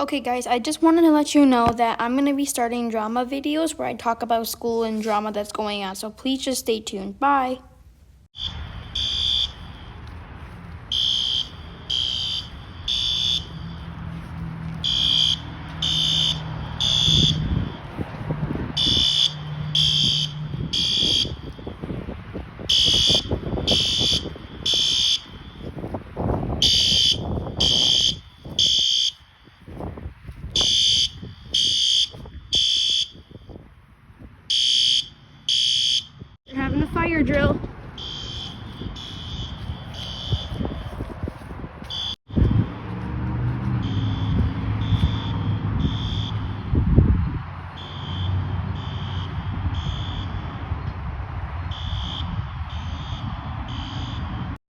Okay guys, I just wanted to let you know that I'm going to be starting drama videos where I talk about school and drama that's going on. So please just stay tuned. Bye. They're having a fire drill.